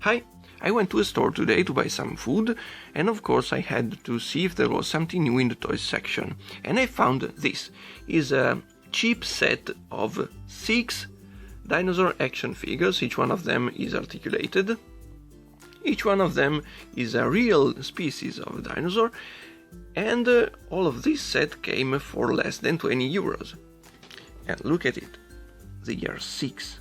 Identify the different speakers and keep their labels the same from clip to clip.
Speaker 1: Hi, I went to a store today to buy some food, and of course I had to see if there was something new in the toys section. And I found this is a cheap set of 6 dinosaur action figures. Each one of them is articulated. Each one of them is a real species of dinosaur, and all of this set came for less than 20 euros. And look at it, they are 6.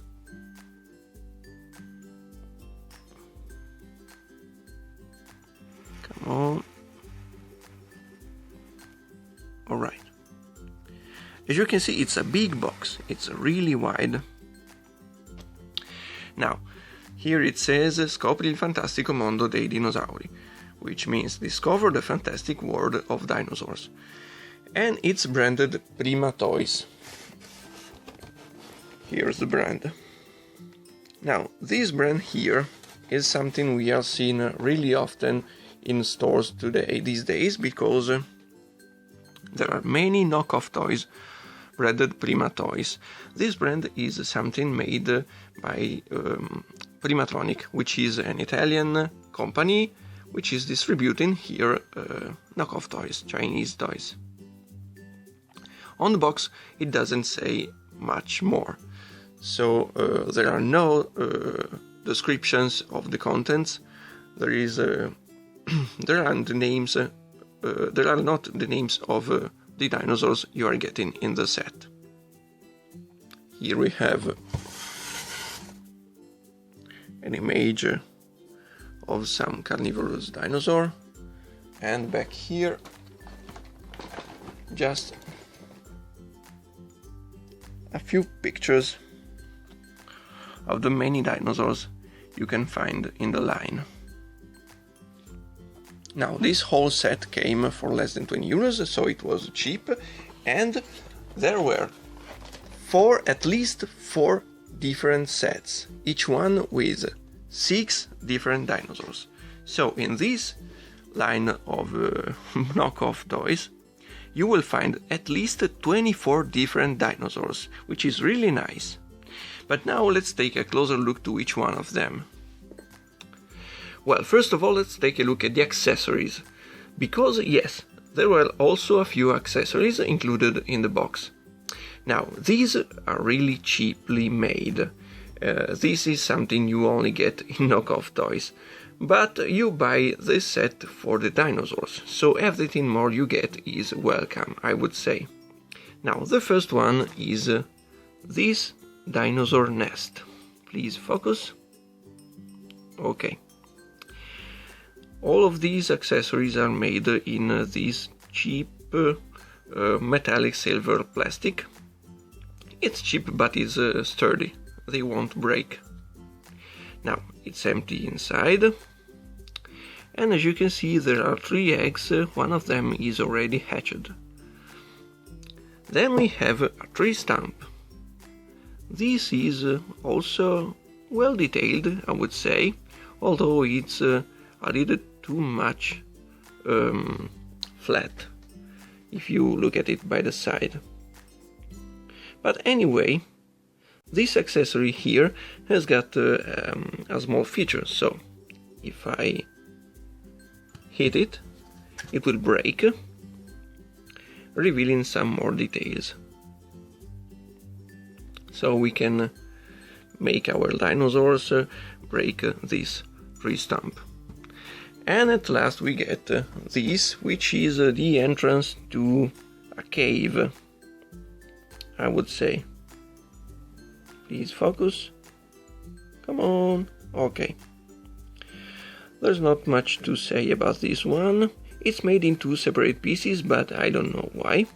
Speaker 1: Come on. Alright. As you can see, it's a big box, it's really wide. Now, here it says Scopri il fantastico mondo dei dinosauri, which means discover the fantastic world of dinosaurs. And it's branded PRIMA Toys. Here's the brand. Now, this brand here is something we are seeing really often in stores these days, because there are many knockoff toys branded PRIMA Toys. This brand is something made by Primatronic, which is an Italian company which is distributing here knockoff toys, Chinese toys. On the box it doesn't say much more, so there are no descriptions of the contents. There is there are not the names of the dinosaurs you are getting in the set. Here we have an image of some carnivorous dinosaur, and back here just a few pictures of the many dinosaurs you can find in the line. Now, this whole set came for less than 20 euros, so it was cheap, and there were at least 4 different sets, each one with 6 different dinosaurs. So in this line of knockoff toys, you will find at least 24 different dinosaurs, which is really nice. But now let's take a closer look to each one of them. Well, first of all, let's take a look at the accessories, because yes, there were also a few accessories included in the box. Now, these are really cheaply made. This is something you only get in knockoff toys, but you buy this set for the dinosaurs, so everything more you get is welcome, I would say. Now, the first one is this Dinosaur Nest. Please focus. Okay. All of these accessories are made in this cheap metallic silver plastic. It's cheap, but it's sturdy. They won't break. Now, it's empty inside. And as you can see, there are 3 eggs. One of them is already hatched. Then we have a tree stump. This is also well detailed, I would say, although it's a little too much flat if you look at it by the side. But anyway, this accessory here has got a small feature, so if I hit it, it will break, revealing some more details. So we can make our dinosaurs break this tree stump. And at last we get this, which is the entrance to a cave, I would say. Please focus. Come on. Okay. There's not much to say about this one. It's made in 2 separate pieces, but I don't know why.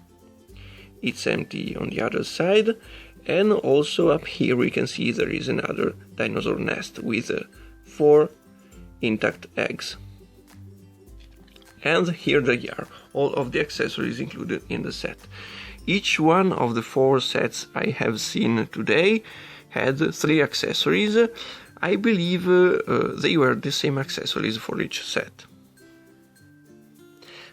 Speaker 1: It's empty on the other side, and also up here we can see there is another dinosaur nest with 4 intact eggs. And here they are, all of the accessories included in the set. Each one of the 4 sets I have seen today had 3 accessories. I believe they were the same accessories for each set.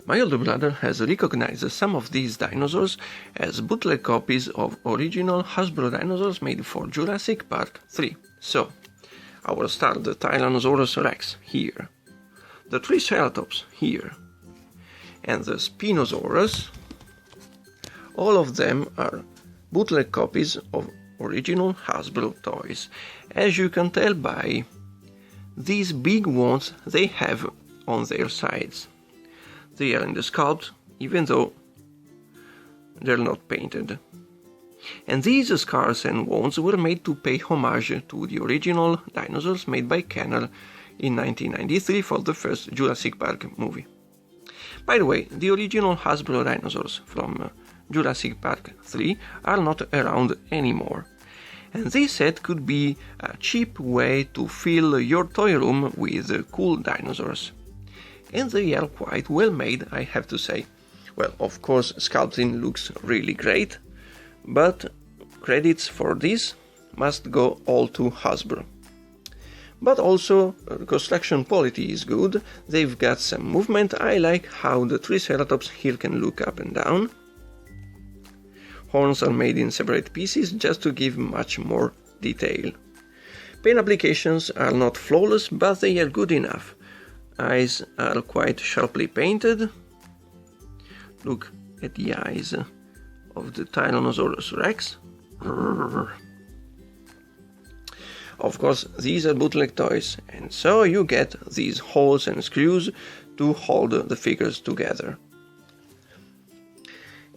Speaker 1: My older brother has recognized some of these dinosaurs as bootleg copies of original Hasbro dinosaurs made for Jurassic Park III. So, our star, the Tyrannosaurus Rex, here, the Triceratops, here, and the Spinosaurus. All of them are bootleg copies of original Hasbro toys, as you can tell by these big wounds they have on their sides. They are in the sculpt, even though they're not painted. And these scars and wounds were made to pay homage to the original dinosaurs made by Kenner in 1993 for the first Jurassic Park movie. By the way, the original Hasbro dinosaurs from Jurassic Park III are not around anymore. And this set could be a cheap way to fill your toy room with cool dinosaurs. And they are quite well made, I have to say. Well, of course, sculpting looks really great, but credits for this must go all to Hasbro. But also, construction quality is good, they've got some movement. I like how the Triceratops here can look up and down. Horns are made in separate pieces just to give much more detail. Paint applications are not flawless, but they are good enough. Eyes are quite sharply painted. Look at the eyes of the Tyrannosaurus Rex. Of course, these are bootleg toys, and so you get these holes and screws to hold the figures together.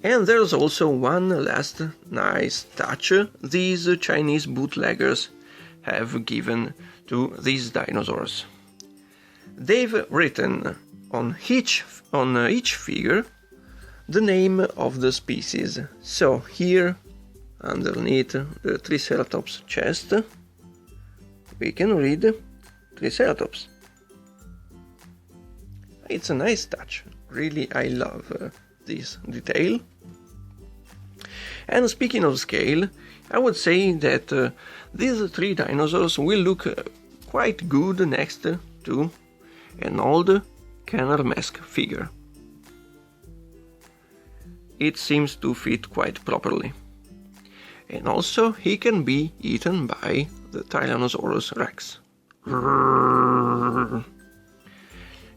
Speaker 1: And there's also one last nice touch these Chinese bootleggers have given to these dinosaurs. They've written on each figure the name of the species. So here, underneath the Triceratops chest, we can read Triceratops. It's a nice touch. Really, I love this detail. And speaking of scale, I would say that these three dinosaurs will look quite good next to an old Kenner mask figure. It seems to fit quite properly. And also he can be eaten by the Tyrannosaurus Rex.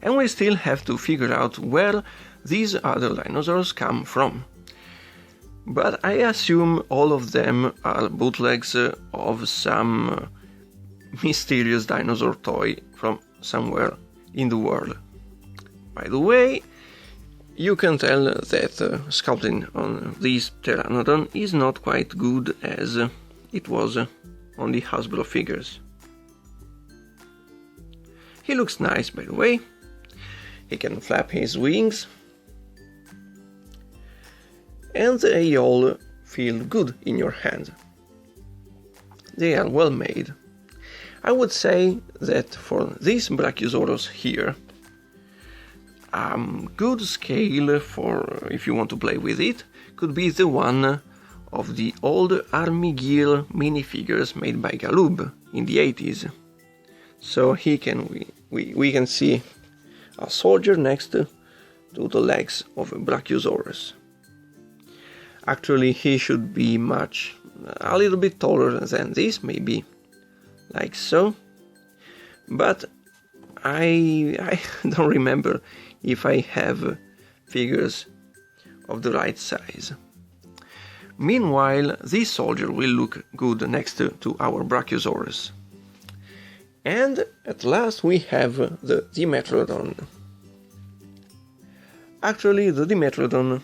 Speaker 1: And we still have to figure out where these other dinosaurs come from. But I assume all of them are bootlegs of some mysterious dinosaur toy from somewhere in the world. By the way, you can tell that sculpting on this Pteranodon is not quite good as it was on the Hasbro figures. He looks nice, by the way. He can flap his wings. And they all feel good in your hand. They are well made. I would say that for this Brachiosaurus here, good scale for if you want to play with it could be the one of the old army gear minifigures made by Galoob in the 80s. So we can see a soldier next to the legs of a Brachiosaurus. Actually, he should be a little bit taller than this, maybe like so. But I don't remember if I have figures of the right size. Meanwhile, this soldier will look good next to our Brachiosaurus. And at last we have the Dimetrodon. Actually, the Dimetrodon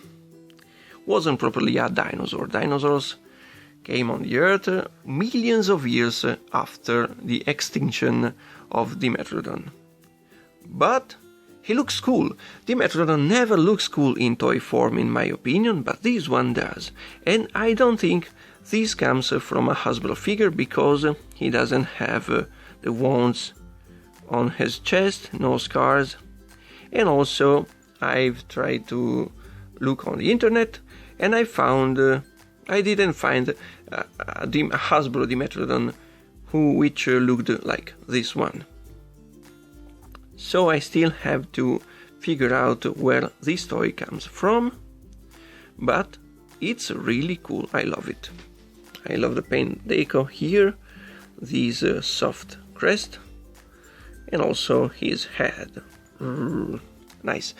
Speaker 1: wasn't properly a dinosaur. Dinosaurs came on the Earth millions of years after the extinction of Dimetrodon. But he looks cool. Dimetrodon never looks cool in toy form in my opinion, but this one does. And I don't think this comes from a Hasbro figure because he doesn't have the wounds on his chest, no scars. And also I've tried to look on the internet and I didn't find a Hasbro Dimetrodon which looked like this one. So I still have to figure out where this toy comes from, but it's really cool. I love it. I love the paint deco here, these soft crest, and also his head. Nice.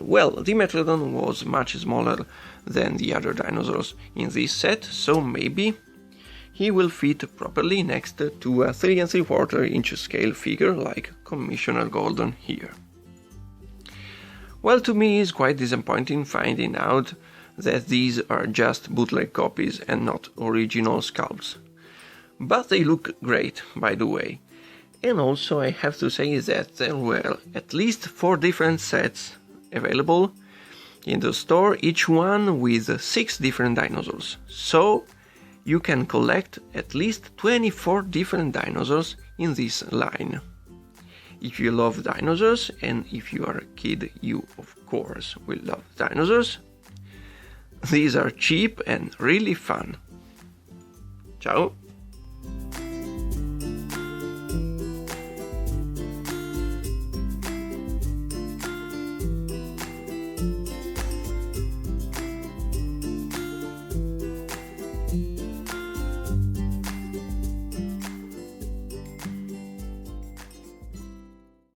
Speaker 1: Well, Dimetrodon was much smaller than the other dinosaurs in this set, so maybe he will fit properly next to a 3 3/4 inch scale figure like Commissioner Gordon here. Well, to me it's quite disappointing finding out that these are just bootleg copies and not original sculpts. But they look great, by the way. And also I have to say that there were at least 4 different sets available in the store, each one with 6 different dinosaurs. So you can collect at least 24 different dinosaurs in this line. If you love dinosaurs, and if you are a kid, you of course will love dinosaurs, these are cheap and really fun. Ciao!